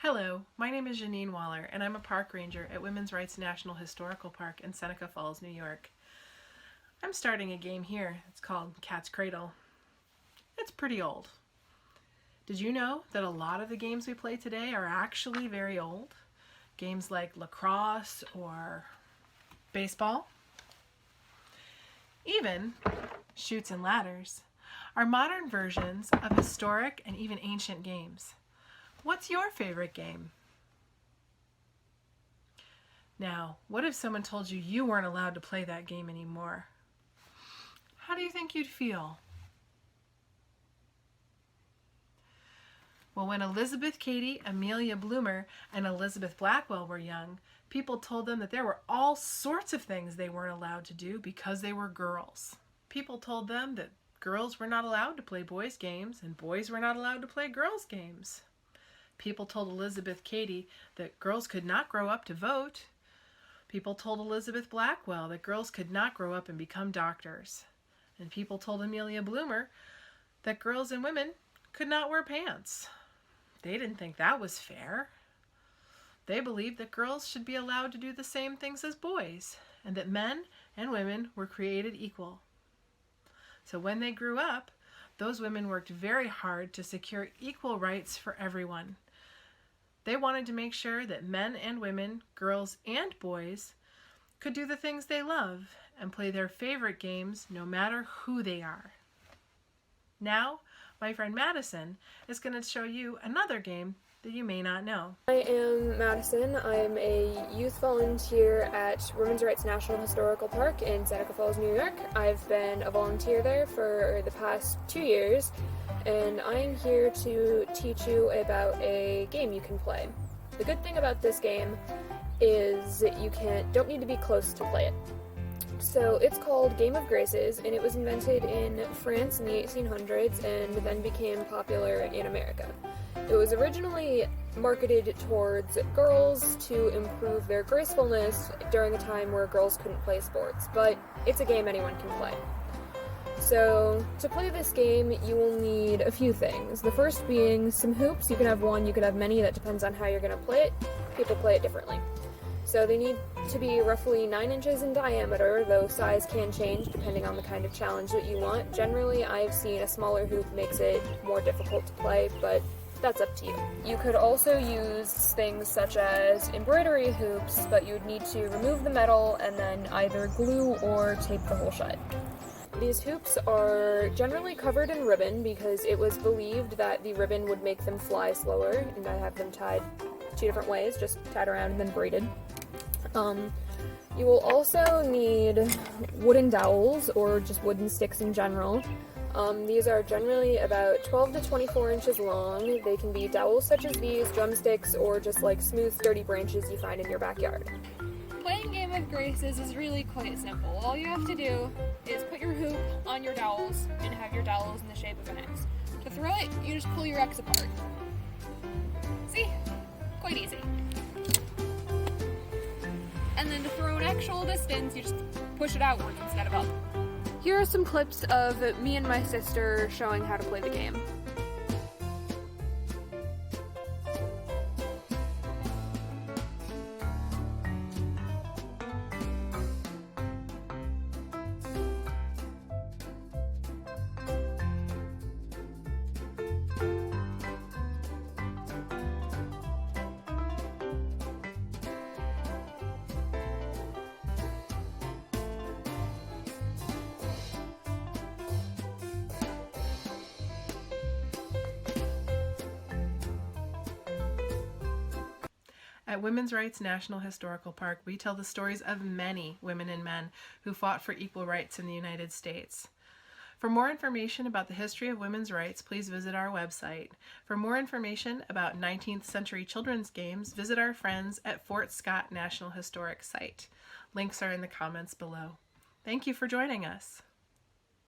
Hello, my name is Janine Waller, and I'm a park ranger at Women's Rights National Historical Park in Seneca Falls, New York. I'm starting a game here. It's called Cat's Cradle. It's pretty old. Did you know that a lot of the games we play today are actually very old? Games like lacrosse or baseball, even chutes and ladders, are modern versions of historic and even ancient games. What's your favorite game? Now, what if someone told you you weren't allowed to play that game anymore? How do you think you'd feel? Well, when Elizabeth Cady, Amelia Bloomer, and Elizabeth Blackwell were young, people told them that there were all sorts of things they weren't allowed to do because they were girls. People told them that girls were not allowed to play boys' games and boys were not allowed to play girls' games. People told Elizabeth Cady that girls could not grow up to vote. People told Elizabeth Blackwell that girls could not grow up and become doctors. And people told Amelia Bloomer that girls and women could not wear pants. They didn't think that was fair. They believed that girls should be allowed to do the same things as boys, and that men and women were created equal. So when they grew up, those women worked very hard to secure equal rights for everyone. They wanted to make sure that men and women, girls and boys, could do the things they love and play their favorite games no matter who they are. Now, my friend Madysen is going to show you another game that you may not know. I am Madysen. I'm a youth volunteer at Women's Rights National Historical Park in Seneca Falls, New York. I've been a volunteer there for the past 2 years, and I'm here to teach you about a game you can play. The good thing about this game is that you don't need to be close to play it. So it's called Game of Graces, and it was invented in France in the 1800s and then became popular in America. It was originally marketed towards girls to improve their gracefulness during a time where girls couldn't play sports, but it's a game anyone can play. So to play this game, you will need a few things. The first being some hoops. You can have one, you could have many, that depends on how you're going to play it. People play it differently. So they need to be roughly 9 inches in diameter, though size can change depending on the kind of challenge that you want. Generally, I've seen a smaller hoop makes it more difficult to play, but that's up to you. You could also use things such as embroidery hoops, but you would need to remove the metal and then either glue or tape the hole shut. These hoops are generally covered in ribbon because it was believed that the ribbon would make them fly slower, and I have them tied 2 different ways, just tied around and then braided. You will also need wooden dowels or just wooden sticks in general. These are generally about 12 to 24 inches long. They can be dowels such as these, drumsticks, or just like smooth, sturdy branches you find in your backyard. Playing Game of Graces is really quite simple. All you have to do is put your hoop on your dowels and have your dowels in the shape of an X. To throw it, you just pull your X apart. See? Quite easy. And then to throw an actual distance, you just push it outwards instead of up. Here are some clips of me and my sister showing how to play the game. At Women's Rights National Historical Park, we tell the stories of many women and men who fought for equal rights in the United States. For more information about the history of women's rights, please visit our website. For more information about 19th century children's games, visit our friends at Fort Scott National Historic Site. Links are in the comments below. Thank you for joining us.